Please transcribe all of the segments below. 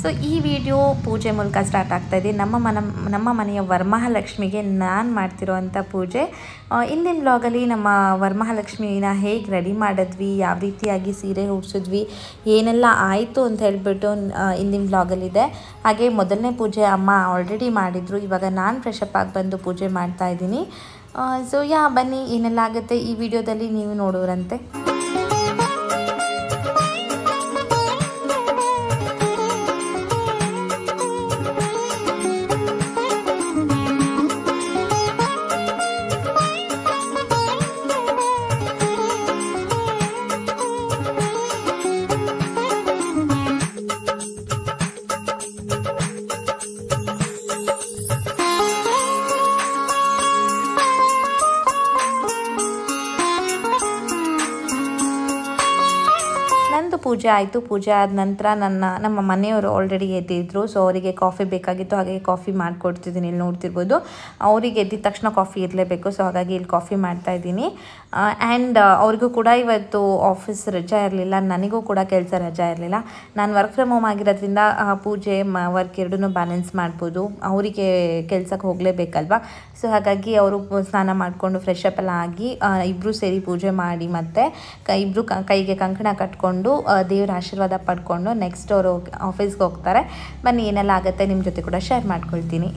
So ಈ video ಪೂಜೆ ಮೂಲಕ ಸ್ಟಾರ್ಟ್ ಆಗ್ತಾ ಇದೆ. ನಮ್ಮ ಮನೆಯ ವರಮಹಾಲಕ್ಷ್ಮಿಗೆ ನಾನು ಮಾಡ್ತಿರೋವಂಥ ಪೂಜೆ. ಇಂದಿನ ವ್ಲಾಗಲ್ಲಿ ನಮ್ಮ ವರಮಹಾಲಕ್ಷ್ಮಿನ ಹೇಗೆ ರೆಡಿ ಮಾಡಿದ್ವಿ, ಯಾವ ರೀತಿಯಾಗಿ ಸೀರೆ ಉಡ್ಸಿದ್ವಿ, ಏನೆಲ್ಲ ಆಯಿತು ಅಂತ ಹೇಳಿಬಿಟ್ಟು ಇಂದಿನ ವ್ಲಾಗಲ್ಲಿದೆ. ಹಾಗೆ ಮೊದಲನೇ ಪೂಜೆ ಅಮ್ಮ ಆಲ್ರೆಡಿ ಮಾಡಿದರು. ಇವಾಗ ನಾನು ಫ್ರೆಶ್ ಅಪ್ ಆಗಿ ಬಂದು ಪೂಜೆ ಮಾಡ್ತಾ ಇದ್ದೀನಿ. ಸೊ ಬನ್ನಿ ಏನೆಲ್ಲ ಆಗುತ್ತೆ ಈ ವಿಡಿಯೋದಲ್ಲಿ ನೀವು ನೋಡೋರಂತೆ. ನಂದು ಪೂಜೆ ಆಯಿತು. ಪೂಜೆ ಆದ ನಂತರ ನಮ್ಮ ಮನೆಯವರು ಆಲ್ರೆಡಿ ಎದ್ದಿದ್ರು. ಸೊ ಅವರಿಗೆ ಕಾಫಿ ಬೇಕಾಗಿತ್ತು, ಹಾಗೆ ಕಾಫಿ ಮಾಡಿಕೊಡ್ತಿದ್ದೀನಿ. ಇಲ್ಲಿ ನೋಡ್ತಿರ್ಬೋದು, ಅವರಿಗೆ ಎದ್ದಿದ ತಕ್ಷಣ ಕಾಫಿ ಇರಲೇಬೇಕು. ಸೊ ಹಾಗಾಗಿ ಇಲ್ಲಿ ಕಾಫಿ ಮಾಡ್ತಾಯಿದ್ದೀನಿ. ಆ್ಯಂಡ್ ಅವ್ರಿಗೂ ಕೂಡ ಇವತ್ತು ಆಫೀಸ್ ರಜಾ ಇರಲಿಲ್ಲ, ನನಗೂ ಕೂಡ ಕೆಲಸ ರಜಾ ಇರಲಿಲ್ಲ. ನಾನು ವರ್ಕ್ ಫ್ರಮ್ ಹೋಮ್ ಆಗಿರೋದ್ರಿಂದ ಪೂಜೆ ವರ್ಕ್ ಎರಡನ್ನೂ ಬ್ಯಾಲೆನ್ಸ್ ಮಾಡ್ಬೋದು. ಅವರಿಗೆ ಕೆಲಸಕ್ಕೆ ಹೋಗಲೇಬೇಕಲ್ವ. ಸೊ ಹಾಗಾಗಿ ಅವರು ಸ್ನಾನ ಮಾಡಿಕೊಂಡು ಫ್ರೆಶ್ ಅಪ್ ಎಲ್ಲ ಆಗಿ ಇಬ್ಬರು ಸೇರಿ ಪೂಜೆ ಮಾಡಿ ಮತ್ತು ಇಬ್ಬರು ಕೈಗೆ ಕಂಕಣ ಕಟ್ಕೊಂಡು ದೇವರ ಆಶೀರ್ವಾದ ಪಡ್ಕೊಂಡು ನೆಕ್ಸ್ಟ್ ಅವರು ಆಫೀಸ್ಗೆ ಹೋಗ್ತಾರೆ. ಬನ್ನಿ ಏನೆಲ್ಲ ಆಗುತ್ತೆ ನಿಮ್ಮ ಜೊತೆ ಕೂಡ ಶೇರ್ ಮಾಡ್ಕೊಳ್ತೀನಿ.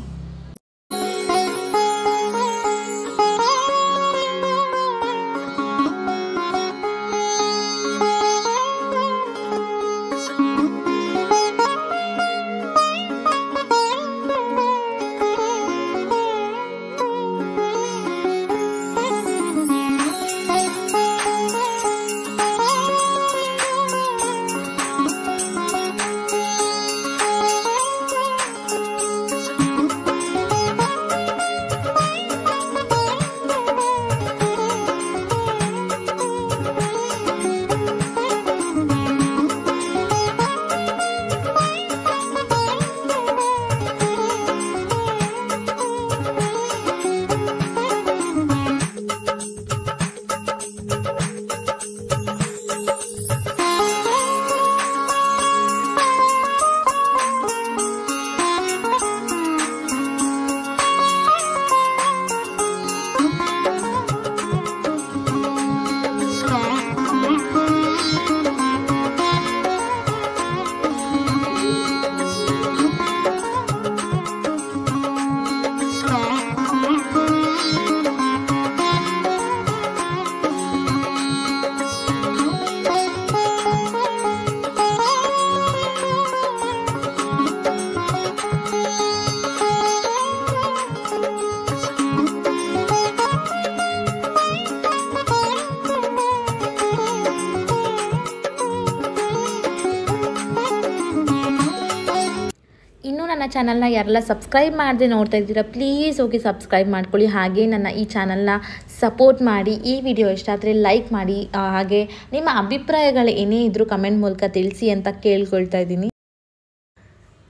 ಇನ್ನೂ ನನ್ನ ಚಾನಲ್ನ ಯಾರೆಲ್ಲ ಸಬ್ಸ್ಕ್ರೈಬ್ ಮಾಡದೆ ನೋಡ್ತಾ ಇದ್ದೀರಾ, ಪ್ಲೀಸ್ ಹೋಗಿ ಸಬ್ಸ್ಕ್ರೈಬ್ ಮಾಡ್ಕೊಳ್ಳಿ. ಹಾಗೆ ನನ್ನ ಈ ಚಾನಲ್ನ ಸಪೋರ್ಟ್ ಮಾಡಿ. ಈ ವಿಡಿಯೋ ಇಷ್ಟ ಆದರೆ ಲೈಕ್ ಮಾಡಿ. ಹಾಗೆ ನಿಮ್ಮ ಅಭಿಪ್ರಾಯಗಳು ಏನೇ ಇದ್ದರೂ ಕಮೆಂಟ್ ಮೂಲಕ ತಿಳಿಸಿ ಅಂತ ಕೇಳ್ಕೊಳ್ತಾ ಇದ್ದೀನಿ.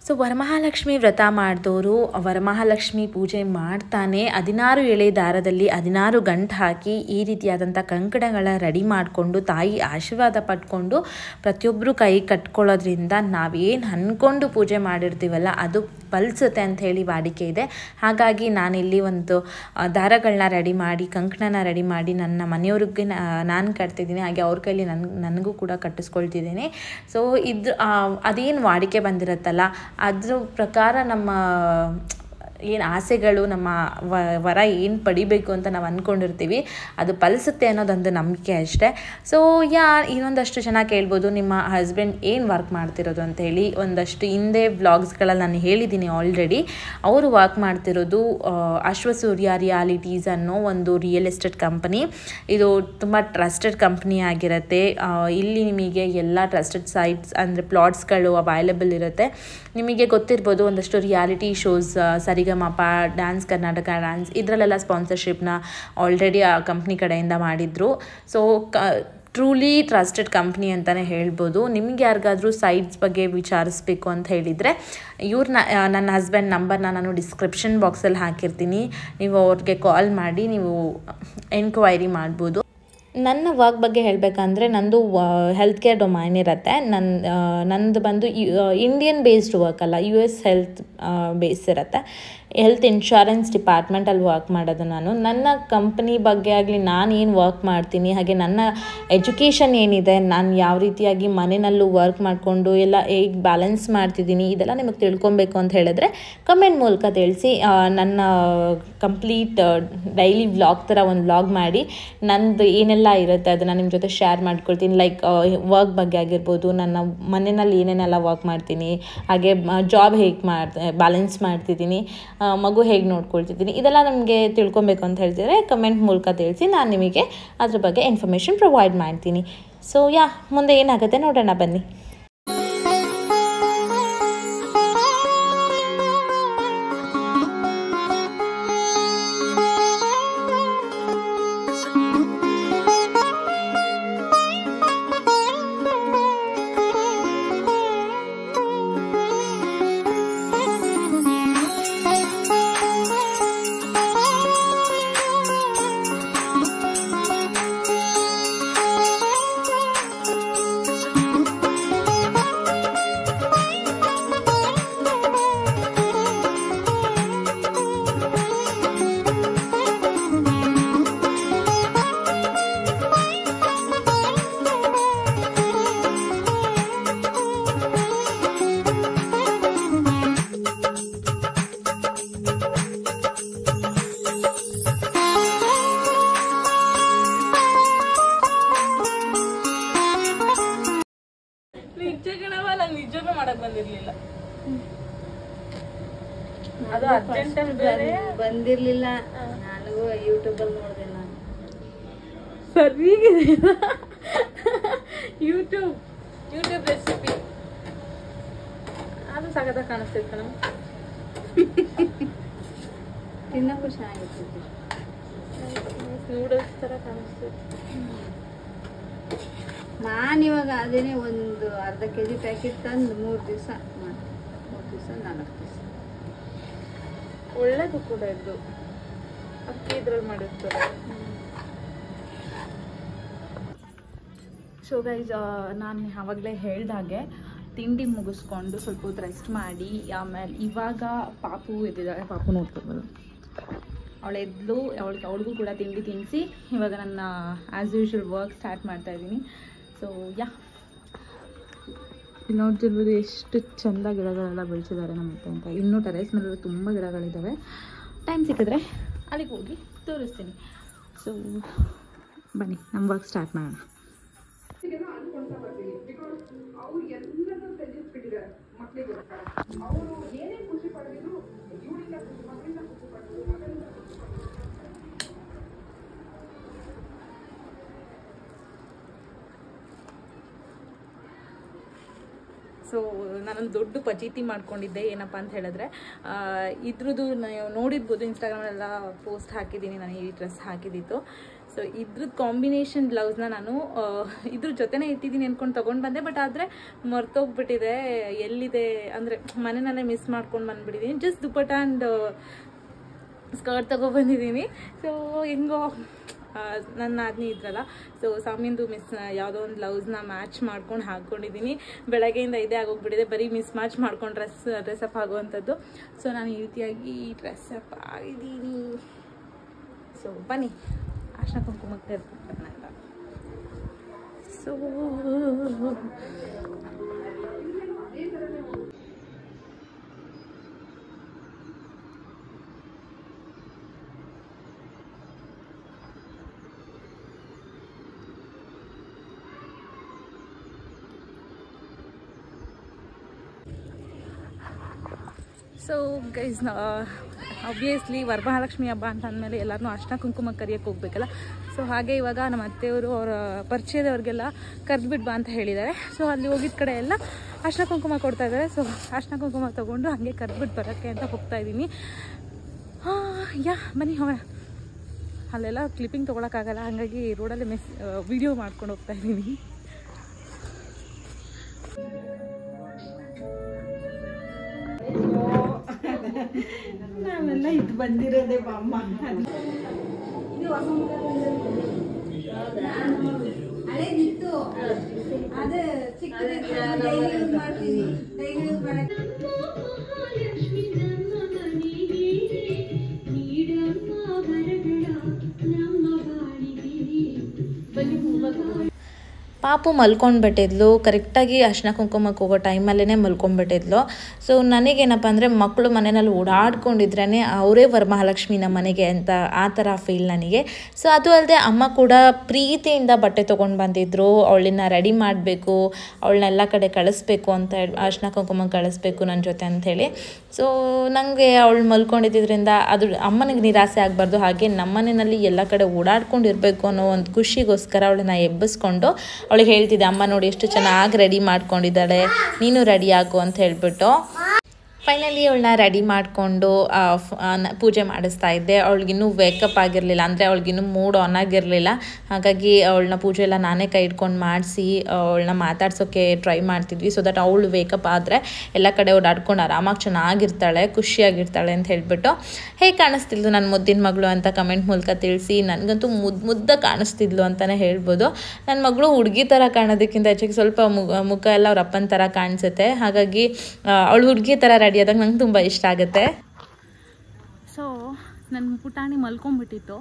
ಸೊ ವರಮಹಾಲಕ್ಷ್ಮಿ ವ್ರತ ಮಾಡಿದವರು ವರಮಹಾಲಕ್ಷ್ಮಿ ಪೂಜೆ ಮಾಡ್ತಾನೆ 16 ಎಳೆ ದಾರದಲ್ಲಿ 16 ಗಂಟು ಹಾಕಿ ಈ ರೀತಿಯಾದಂಥ ಕಂಕಣಗಳ ರೆಡಿ ಮಾಡಿಕೊಂಡು ತಾಯಿ ಆಶೀರ್ವಾದ ಪಡ್ಕೊಂಡು ಪ್ರತಿಯೊಬ್ಬರು ಕೈ ಕಟ್ಕೊಳ್ಳೋದ್ರಿಂದ ನಾವೇನು ಅಂದ್ಕೊಂಡು ಪೂಜೆ ಮಾಡಿರ್ತೀವಲ್ಲ ಅದು ಫಲಿಸುತ್ತೆ ಅಂಥೇಳಿ ವಾಡಿಕೆ ಇದೆ. ಹಾಗಾಗಿ ನಾನಿಲ್ಲಿ ಒಂದು ದಾರಗಳನ್ನ ರೆಡಿ ಮಾಡಿ ಕಂಕಣನ ರೆಡಿ ಮಾಡಿ ನನ್ನ ಮನೆಯವ್ರಿಗೆ ನಾನು ಕಟ್ತಿದ್ದೀನಿ. ಹಾಗೆ ಅವ್ರ ಕೈಲಿ ನನಗೂ ಕೂಡ ಕಟ್ಟಿಸ್ಕೊಳ್ತಿದ್ದೀನಿ. ಸೊ ಇದು ಅದೇನು ವಾಡಿಕೆ ಬಂದಿರುತ್ತಲ್ಲ ಅದ್ರ ಪ್ರಕಾರ ನಮ್ಮ ಏನು ಆಸೆಗಳು, ನಮ್ಮ ವರ ಏನು ಪಡಿಬೇಕು ಅಂತ ನಾವು ಅಂದ್ಕೊಂಡಿರ್ತೀವಿ ಅದು ಫಲಿಸುತ್ತೆ ಅನ್ನೋದೊಂದು ನಂಬಿಕೆ ಅಷ್ಟೇ. ಸೊ ಇನ್ನೊಂದಷ್ಟು ಜನ ಕೇಳ್ಬೋದು ನಿಮ್ಮ ಹಸ್ಬೆಂಡ್ ಏನು ವರ್ಕ್ ಮಾಡ್ತಿರೋದು ಅಂತೇಳಿ. ಒಂದಷ್ಟು ಹಿಂದೆ ವ್ಲಾಗ್ಸ್ಗಳಲ್ಲಿ ನಾನು ಹೇಳಿದ್ದೀನಿ ಆಲ್ರೆಡಿ. ಅವರು ವರ್ಕ್ ಮಾಡ್ತಿರೋದು ಅಶ್ವಸೂರ್ಯ ರಿಯಾಲಿಟೀಸ್ ಅನ್ನೋ ಒಂದು ರಿಯಲ್ ಎಸ್ಟೇಟ್ ಕಂಪನಿ. ಇದು ತುಂಬ ಟ್ರಸ್ಟೆಡ್ ಕಂಪ್ನಿ ಆಗಿರುತ್ತೆ. ಇಲ್ಲಿ ನಿಮಗೆ ಎಲ್ಲ ಟ್ರಸ್ಟೆಡ್ ಸೈಟ್ಸ್ ಅಂದರೆ ಪ್ಲಾಟ್ಸ್ಗಳು ಅವೈಲೇಬಲ್ ಇರುತ್ತೆ. ನಿಮಗೆ ಗೊತ್ತಿರ್ಬೋದು ಒಂದಷ್ಟು ರಿಯಾಲಿಟಿ ಶೋಸ್ ಸರಿಗಮಪ, ಡ್ಯಾನ್ಸ್ ಕರ್ನಾಟಕ ಡ್ಯಾನ್ಸ್ ಇದರಲ್ಲೆಲ್ಲ ಸ್ಪಾನ್ಸರ್ಶಿಪ್ನ ಆಲ್ರೆಡಿ ಆ ಕಂಪ್ನಿ ಕಡೆಯಿಂದ ಮಾಡಿದರು. ಸೊ ಟ್ರೂಲಿ ಟ್ರಸ್ಟೆಡ್ ಕಂಪ್ನಿ ಅಂತಲೇ ಹೇಳ್ಬೋದು. ನಿಮ್ಗೆ ಯಾರಿಗಾದರೂ ಸೈಟ್ಸ್ ಬಗ್ಗೆ ವಿಚಾರಿಸ್ಬೇಕು ಅಂತ ಹೇಳಿದರೆ ನನ್ನ ಹಸ್ಬೆಂಡ್ ನಂಬರ್ನ ನಾನು ಡಿಸ್ಕ್ರಿಪ್ಷನ್ ಬಾಕ್ಸಲ್ಲಿ ಹಾಕಿರ್ತೀನಿ. ನೀವು ಅವ್ರಿಗೆ ಕಾಲ್ ಮಾಡಿ ನೀವು ಎನ್ಕ್ವೈರಿ ಮಾಡ್ಬೋದು. ನನ್ನ ವರ್ಕ್ ಬಗ್ಗೆ ಹೇಳಬೇಕಂದ್ರೆ ನಂದು ಹೆಲ್ತ್ ಕೇರ್ ಡೊಮೈನ್ ಇರುತ್ತೆ. ನಂದು ಬಂದು ಇಂಡಿಯನ್ ಬೇಸ್ಡ್ ವರ್ಕ್ ಅಲ್ಲ, US ಹೆಲ್ತ್ ಬೇಸ್ ಇರುತ್ತೆ. ಹೆಲ್ತ್ ಇನ್ಶೂರೆನ್ಸ್ ಡಿಪಾರ್ಟ್ಮೆಂಟಲ್ಲಿ ವರ್ಕ್ ಮಾಡೋದು ನಾನು. ನನ್ನ ಕಂಪ್ನಿ ಬಗ್ಗೆ ಆಗಲಿ, ನಾನು ಏನು ವರ್ಕ್ ಮಾಡ್ತೀನಿ, ಹಾಗೆ ನನ್ನ ಎಜುಕೇಷನ್ ಏನಿದೆ, ನಾನು ಯಾವ ರೀತಿಯಾಗಿ ಮನೆಯಲ್ಲೂ ವರ್ಕ್ ಮಾಡಿಕೊಂಡು ಎಲ್ಲ ಹೇಗೆ ಬ್ಯಾಲೆನ್ಸ್ ಮಾಡ್ತಿದ್ದೀನಿ, ಇದೆಲ್ಲ ನಿಮಗೆ ತಿಳ್ಕೊಬೇಕು ಅಂತ ಹೇಳಿದ್ರೆ ಕಮೆಂಟ್ ಮೂಲಕ ತಿಳಿಸಿ. ನನ್ನ ಕಂಪ್ಲೀಟ್ ಡೈಲಿ ವ್ಲಾಗ್ ಥರ ಒಂದು ವ್ಲಾಗ್ ಮಾಡಿ ನಂದು ಏನೆಲ್ಲ ಇರುತ್ತೆ ಅದನ್ನು ನಿಮ್ಮ ಜೊತೆ ಶೇರ್ ಮಾಡ್ಕೊಳ್ತೀನಿ. ಲೈಕ್ ವರ್ಕ್ ಬಗ್ಗೆ ಆಗಿರ್ಬೋದು, ನನ್ನ ಮನೆಯಲ್ಲಿ ಏನೇನೆಲ್ಲ ವರ್ಕ್ ಮಾಡ್ತೀನಿ, ಹಾಗೆ ಜಾಬ್ ಹೇಗೆ ಬ್ಯಾಲೆನ್ಸ್ ಮಾಡ್ತಿದ್ದೀನಿ, ಮಗು ಹೇಗೆ ನೋಡ್ಕೊಳ್ತಿದ್ದೀನಿ, ಇದೆಲ್ಲ ನಮಗೆ ತಿಳ್ಕೊಬೇಕು ಅಂತ ಹೇಳ್ತಿದ್ರೆ ಕಮೆಂಟ್ ಮೂಲಕ ತಿಳಿಸಿ. ನಾನು ನಿಮಗೆ ಅದ್ರ ಬಗ್ಗೆ ಇನ್ಫಾರ್ಮೇಷನ್ ಪ್ರೊವೈಡ್ ಮಾಡ್ತೀನಿ. ಸೊ ಮುಂದೆ ಏನಾಗುತ್ತೆ ನೋಡೋಣ ಬನ್ನಿ. ನಿಜನೂ ಮಾಡಕ್ ಬಂದಿರ್ಲಿಲ್ಲ, ಅದು ಅರ್ಜೆಂಟ್ ಬಂದಿರ್ಲಿಲ್ಲ. ನನಗೂ ಯೂಟ್ಯೂಬ್ ಅಲ್ಲಿ ನೋಡಿದೆ, ನಾನು ಸರಿಗಿದೆ ಯೂಟ್ಯೂಬ್ ರೆಸಿಪಿ ಅದು ಸಗದ ಕಾಣಿಸ್ತೈತೆ ಕಣ, ತಿನ್ನಕ್ಕೂ ಚೆನ್ನಾಗಿರ್ತೈತಿ. ನೂಡಲ್ಸ್ ತರ ಕಾಣಿಸ್ತೈತಿ. ನಾನಿವಾಗ ಅದೇನೆ ಒಂದು ಅರ್ಧ kg ಪ್ಯಾಕೆಟ್ ತಂದು 3 ದಿವಸ ಮಾಡ್ತೀನಿ. 3 ದಿವಸ 4 ದಿವಸ ಒಳ್ಳೇದು ಕೂಡ ಇದು. ಅಕ್ಕಿ ಇದ್ರಲ್ಲಿ ಮಾಡಿರ್ತಾರೆ. ಸೊ ಗೈಸ್, ನಾನು ಆವಾಗಲೇ ಹೇಳ್ದಾಗೆ ತಿಂಡಿ ಮುಗಿಸ್ಕೊಂಡು ಸ್ವಲ್ಪ ಹೊತ್ತು ರೆಸ್ಟ್ ಮಾಡಿ ಆಮೇಲೆ ಇವಾಗ ಪಾಪು ಎದ್ದಿದ್ದಾಳೆ. ಪಾಪು ನೋಡ್ಕೊಬೋದು, ಅವಳು ಎದ್ಲು. ಅವಳಿಗೂ ಕೂಡ ತಿಂಡಿ ತಿನ್ನಿಸಿ ಇವಾಗ ನನ್ನ ಆ್ಯಸ್ ಯೂಶುವಲ್ ವರ್ಕ್ ಸ್ಟಾರ್ಟ್ ಮಾಡ್ತಾಯಿದ್ದೀನಿ. ಸೊ ಇಲ್ಲಿ ನೋಡ್ತಿರ್ಬೋದು ಎಷ್ಟು ಚೆಂದ ಗಿಡಗಳೆಲ್ಲ ಬೆಳೆಸಿದ್ದಾರೆ ನಮ್ಮತ್ತೆ ಅಂತ. ಇನ್ನೂ ಟೆರೇಸ್ ಮೇಲೆ ತುಂಬ ಗಿಡಗಳಿದ್ದಾವೆ. ಟೈಮ್ ಸಿಕ್ಕಿದ್ರೆ ಅಲ್ಲಿಗೆ ಹೋಗಿ ತೋರಿಸ್ತೀನಿ. ಸೊ ಬನ್ನಿ ನಮ್ಮ ವರ್ಕ್ ಸ್ಟಾರ್ಟ್ ಮಾಡೋಣ. ಸೊ ನಾನೊಂದು ದೊಡ್ಡ ಪಚೀತಿ ಮಾಡ್ಕೊಂಡಿದ್ದೆ. ಏನಪ್ಪ ಅಂತ ಹೇಳಿದ್ರೆ, ಇದ್ರದ್ದು ನೀವು ನೋಡಿರ್ಬೋದು, ಇನ್ಸ್ಟಾಗ್ರಾಮಲ್ಲೆಲ್ಲ ಪೋಸ್ಟ್ ಹಾಕಿದ್ದೀನಿ ನಾನು ಈ ಡ್ರೆಸ್ ಹಾಕಿದ್ದಿತ್ತು. ಸೊ ಇದ್ರದ್ದು ಕಾಂಬಿನೇಷನ್ ಬ್ಲೌಸ್ನ ನಾನು ಇದ್ರ ಜೊತೆನೇ ಇಟ್ಟಿದ್ದೀನಿ ಅಂದ್ಕೊಂಡು ತೊಗೊಂಡು ಬಂದೆ. ಬಟ್ ಆದರೆ ಮರ್ತೋಗ್ಬಿಟ್ಟಿದೆ ಎಲ್ಲಿದೆ ಅಂದರೆ, ಮನೆಯಲ್ಲೇ ಮಿಸ್ ಮಾಡ್ಕೊಂಡು ಬಂದುಬಿಟ್ಟಿದ್ದೀನಿ. ಜಸ್ಟ್ ದುಪ್ಪಟ್ಟ ಆ್ಯಂಡ್ ಸ್ಕರ್ಟ್ ತೊಗೊಬಂದಿದ್ದೀನಿ. ಸೊ ಹೆಂಗೋ ನನ್ನ ಆದ್ನಿ ಇದ್ರಲ್ಲ, ಸೊ ಸಾಮಿಂದು ಯಾವುದೋ ಒಂದು ಬ್ಲೌಸ್ನ ಮ್ಯಾಚ್ ಮಾಡ್ಕೊಂಡು ಹಾಕ್ಕೊಂಡಿದ್ದೀನಿ. ಬೆಳಗ್ಗೆಯಿಂದ ಇದೇ ಆಗೋಗ್ಬಿಟ್ಟಿದೆ, ಬರೀ ಮ್ಯಾಚ್ ಮಾಡ್ಕೊಂಡು ಡ್ರೆಸ್ಅಪ್ ಆಗುವಂಥದ್ದು. ಸೊ ನಾನು ಈ ರೀತಿಯಾಗಿ ಡ್ರೆಸ್ಅಪ್ ಆಗಿದ್ದೀನಿ. ಸೊ ಬನ್ನಿ ಅರ್ಶಿನ ಕುಂಕುಮಕ್ಕೆ ಇರ್ತೀನಿ. So so guys, obviously Varamahalakshmi ಹಬ್ಬ ಅಂತ ಅಂದಮೇಲೆ ಎಲ್ಲರೂ ಅರ್ಶಿನ ಕುಂಕುಮ ಕರಿಯಕ್ಕೆ ಹೋಗ್ಬೇಕಲ್ಲ. ಸೊ ಹಾಗೆ ಇವಾಗ ನಮ್ಮ ಅತ್ತೆಯವರು ಅವರ ಪರಿಚಯದವ್ರಿಗೆಲ್ಲ ಕರೆದ್ಬಿಟ್ಟು ಬಾ ಅಂತ ಹೇಳಿದ್ದಾರೆ. ಸೊ ಅಲ್ಲಿ ಹೋಗಿದ ಕಡೆ ಎಲ್ಲ ಅರ್ಶಿನ ಕುಂಕುಮ ಕೊಡ್ತಾ ಇದ್ದಾರೆ. ಸೊ ಅರ್ಶಿನ ಕುಂಕುಮ ತೊಗೊಂಡು ಹಾಗೆ ಕರೆದ್ಬಿಟ್ಟು ಬರೋಕ್ಕೆ ಅಂತ ಹೋಗ್ತಾ ಇದ್ದೀನಿ. ಬನ್ನಿ ಹೋಗೋಣ. ಅಲ್ಲೆಲ್ಲ ಕ್ಲಿಪ್ಪಿಂಗ್ ತೊಗೊಳಕ್ಕಾಗಲ್ಲ, ಹಾಗಾಗಿ ರೋಡಲ್ಲಿ ವಿಡಿಯೋ ಮಾಡ್ಕೊಂಡು ಹೋಗ್ತಾ ಇದ್ದೀನಿ. ನಾವೆಲ್ಲ ಇದು ಬಂದಿರೋದೇ ಬಾಮ್ಮ. ಇದು ಹೊಸ ಹಳೇದಿತ್ತು ಅದು ಚಿಕ್ಕದು ಡೈಲಿ ಯೂಸ್ ಮಾಡ್ತೀವಿ ಡೈಲಿ ಯೂಸ್ ಮಾಡಕ್ಕೆ ಪಾಪು ಮಲ್ಕೊಂಡ್ಬಿಟ್ಟಿದ್ಲು ಕರೆಕ್ಟಾಗಿ ಅರ್ಶಿನ ಕುಂಕುಮಕ್ಕೆ ಹೋಗೋ ಟೈಮಲ್ಲೇ ಮಲ್ಕೊಂಡ್ಬಿಟ್ಟಿದ್ಲು. ಸೊ ನನಗೇನಪ್ಪ ಅಂದರೆ ಮಕ್ಕಳು ಮನೆಯಲ್ಲಿ ಓಡಾಡ್ಕೊಂಡಿದ್ರೇ ಅವರೇ ವರಮಹಾಲಕ್ಷ್ಮಿ ನಮ್ಮ ಮನೆಗೆ ಅಂತ ಆ ಥರ ಫೀಲ್ ನನಗೆ. ಸೊ ಅದು ಅಲ್ಲದೆ ಅಮ್ಮ ಕೂಡ ಪ್ರೀತಿಯಿಂದ ಬಟ್ಟೆ ತೊಗೊಂಡು ಬಂದಿದ್ದರು. ಅವಳನ್ನ ರೆಡಿ ಮಾಡಬೇಕು, ಅವಳನ್ನೆಲ್ಲ ಕಡೆ ಕಳಿಸ್ಬೇಕು ಅಂತ ಹೇಳಿ, ಅರ್ಶಿನ ಕುಂಕುಮ ಕಳಿಸ್ಬೇಕು ನನ್ನ ಜೊತೆ ಅಂಥೇಳಿ. ಸೊ ನನಗೆ ಅವಳು ಮಲ್ಕೊಂಡಿದ್ದರಿಂದ ಅದು ಅಮ್ಮನಿಗೆ ನಿರಾಸೆ ಆಗಬಾರ್ದು, ಹಾಗೆ ನಮ್ಮ ಮನೆಯಲ್ಲಿ ಎಲ್ಲ ಕಡೆ ಓಡಾಡ್ಕೊಂಡಿರ್ಬೇಕು ಅನ್ನೋ ಒಂದು ಖುಷಿಗೋಸ್ಕರ ಅವಳನ್ನ ಎಬ್ಬಿಸ್ಕೊಂಡು ಅವಳಿಗೆ ಹೇಳ್ತಿದ್ದೆ, ಅಮ್ಮ ನೋಡಿ ಎಷ್ಟು ಚೆನ್ನಾಗಿ ರೆಡಿ ಮಾಡ್ಕೊಂಡಿದ್ದಾಳೆ, ನೀನು ರೆಡಿ ಆಗು ಅಂತ ಹೇಳ್ಬಿಟ್ಟು. ಫೈನಲಿ ಅವಳನ್ನ ರೆಡಿ ಮಾಡಿಕೊಂಡು ಪೂಜೆ ಮಾಡಿಸ್ತಾ ಇದ್ದೆ. ಅವಳಿಗಿನ್ನೂ ವೇಕಪ್ ಆಗಿರಲಿಲ್ಲ, ಅಂದರೆ ಅವಳಿಗಿನ್ನೂ ಮೂಡ್ ಆನ್ ಆಗಿರಲಿಲ್ಲ. ಹಾಗಾಗಿ ಅವಳನ್ನ ಪೂಜೆ ಎಲ್ಲ ನಾನೇ ಕೈ ಇಟ್ಕೊಂಡು ಮಾಡಿಸಿ ಅವಳನ್ನ ಮಾತಾಡ್ಸೋಕ್ಕೆ ಟ್ರೈ ಮಾಡ್ತಿದ್ವಿ, ಸೊ ದಟ್ ಅವಳು ವೇಕಪ್ ಆದರೆ ಎಲ್ಲ ಕಡೆ ಓಡಾಡ್ಕೊಂಡು ಆರಾಮಾಗಿ ಚೆನ್ನಾಗಿರ್ತಾಳೆ, ಖುಷಿಯಾಗಿರ್ತಾಳೆ ಅಂತ ಹೇಳಿಬಿಟ್ಟು. ಹೇಗೆ ಕಾಣಿಸ್ತಿದ್ಲು ನನ್ನ ಮುದ್ದಿನ ಮಗಳು ಅಂತ ಕಮೆಂಟ್ ಮೂಲಕ ತಿಳಿಸಿ. ನನಗಂತೂ ಮುದ್ದ ಕಾಣಿಸ್ತಿದ್ಲು ಅಂತಲೇ ಹೇಳ್ಬೋದು. ನನ್ನ ಮಗಳು ಹುಡುಗಿ ಥರ ಕಾಣೋದಕ್ಕಿಂತ ಹೆಚ್ಚಾಗಿ ಸ್ವಲ್ಪ ಮುಖ ಎಲ್ಲ ಅವ್ರ ಅಪ್ಪನ ಥರ ಕಾಣಿಸುತ್ತೆ. ಹಾಗಾಗಿ ಅವಳು ಹುಡುಗಿ ಥರ ರೆಡಿ ಆದಾಗ ನಂಗೆ ತುಂಬ ಇಷ್ಟ ಆಗುತ್ತೆ. ಸೊ ನನ್ನ ಪುಟಾಣಿ ಮಲ್ಕೊಂಡ್ಬಿಟ್ಟಿತ್ತು.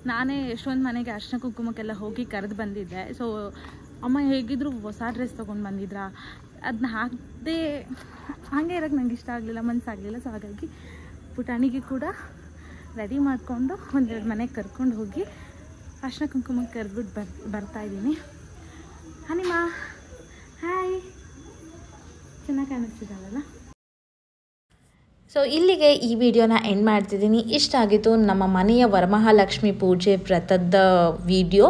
ನಾನೇ ಎಷ್ಟೊಂದು ಮನೆಗೆ ಅರ್ಶಿನ ಕುಂಕುಮಕ್ಕೆಲ್ಲ ಹೋಗಿ ಕರೆದು ಬಂದಿದ್ದೆ. ಸೊ ಅಮ್ಮ ಹೇಗಿದ್ರು ಹೊಸ ಡ್ರೆಸ್ ತೊಗೊಂಡು ಬಂದಿದ್ರಾ, ಅದನ್ನ ಹಾಕದೆ ಹಾಗೆ ಇರೋಕ್ಕೆ ನಂಗೆ ಇಷ್ಟ ಆಗಲಿಲ್ಲ, ಮನಸ್ಸಾಗಲಿಲ್ಲ. ಸೊ ಹಾಗಾಗಿ ಪುಟಾಣಿಗೆ ಕೂಡ ರೆಡಿ ಮಾಡಿಕೊಂಡು ಒಂದೆರಡು ಮನೆಗೆ ಕರ್ಕೊಂಡು ಹೋಗಿ ಅರ್ಶಿನ ಕುಂಕುಮಕ್ಕೆ ಕರೆದ್ಬಿಟ್ಟು ಬರ್ತಾಯಿದ್ದೀನಿ. ಹನಿಮಾ ಹಾಯ್, ಚೆನ್ನಾಗಿ ಕಾಣಿಸ್ತಿದ್ದಾಳಲ್ಲ. ಸೊ ಇಲ್ಲಿಗೆ ಈ ವಿಡಿಯೋನ ಎಂಡ್ ಮಾಡ್ತಿದ್ದೀನಿ. ಇಷ್ಟ ಆಗಿತ್ತು ನಮ್ಮ ಮನೆಯ ವರಮಹಾಲಕ್ಷ್ಮಿ ಪೂಜೆ ವ್ರತದ ವಿಡಿಯೋ.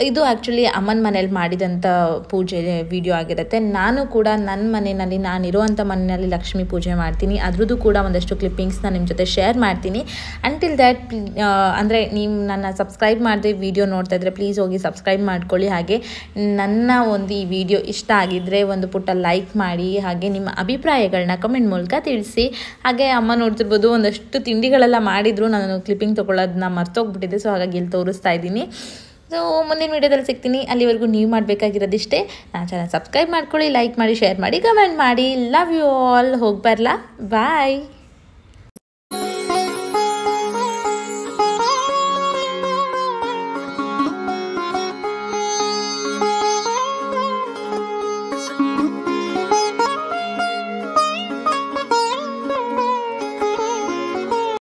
ಇದು ಆ್ಯಕ್ಚುಲಿ ಅಮ್ಮನ ಮನೇಲಿ ಮಾಡಿದಂಥ ಪೂಜೆ ವಿಡಿಯೋ ಆಗಿರುತ್ತೆ. ನಾನು ಕೂಡ ನನ್ನ ಮನೆಯಲ್ಲಿ, ನಾನಿರುವಂಥ ಮನೆಯಲ್ಲಿ ಲಕ್ಷ್ಮೀ ಪೂಜೆ ಮಾಡ್ತೀನಿ. ಅದ್ರದ್ದು ಕೂಡ ಒಂದಷ್ಟು ಕ್ಲಿಪ್ಪಿಂಗ್ಸ್ನ ನಿಮ್ಮ ಜೊತೆ ಶೇರ್ ಮಾಡ್ತೀನಿ. ಅಂಟಿಲ್ ದ್ಯಾಟ್ ಅಂದರೆ ನೀವು ನನ್ನ ಸಬ್ಸ್ಕ್ರೈಬ್ ಮಾಡದೆ ವಿಡಿಯೋ ನೋಡ್ತಾ ಇದ್ದರೆ ಪ್ಲೀಸ್ ಹೋಗಿ ಸಬ್ಸ್ಕ್ರೈಬ್ ಮಾಡ್ಕೊಳ್ಳಿ. ಹಾಗೆ ನನ್ನ ಒಂದು ಈ ವಿಡಿಯೋ ಇಷ್ಟ ಆಗಿದ್ದರೆ ಒಂದು ಪುಟ್ಟ ಲೈಕ್ ಮಾಡಿ, ಹಾಗೆ ನಿಮ್ಮ ಅಭಿಪ್ರಾಯಗಳನ್ನ ಕಮೆಂಟ್ ಮೂಲಕ ತಿಳಿಸಿ. ಹಾಗೆ ಅಮ್ಮ ನೋಡ್ತಿರ್ಬೋದು ಒಂದಷ್ಟು ತಿಂಡಿಗಳೆಲ್ಲ ಮಾಡಿದ್ರು, ನಾನು ಕ್ಲಿಪ್ಪಿಂಗ್ ತೊಗೊಳ್ಳೋದನ್ನ ಮರ್ತೋಗ್ಬಿಟ್ಟಿದ್ದೆ. ಸೊ ಹಾಗಾಗಿ ಇಲ್ಲಿ ತೋರಿಸ್ತಾ ಇದ್ದೀನಿ. ಸೊ ಮುಂದಿನ ವೀಡಿಯೋದಲ್ಲಿ ಸಿಗ್ತೀನಿ. ಅಲ್ಲಿವರೆಗೂ ನೀವು ಮಾಡಬೇಕಾಗಿರೋದಿಷ್ಟೇ, ನನ್ನ ಚಾನಲ್ ಸಬ್ಸ್ಕ್ರೈಬ್ ಮಾಡ್ಕೊಳ್ಳಿ, ಲೈಕ್ ಮಾಡಿ, ಶೇರ್ ಮಾಡಿ, ಕಮೆಂಟ್ ಮಾಡಿ. Love you all. ಹೋಗಿ ಬರಲಾ, ಬಾಯ್.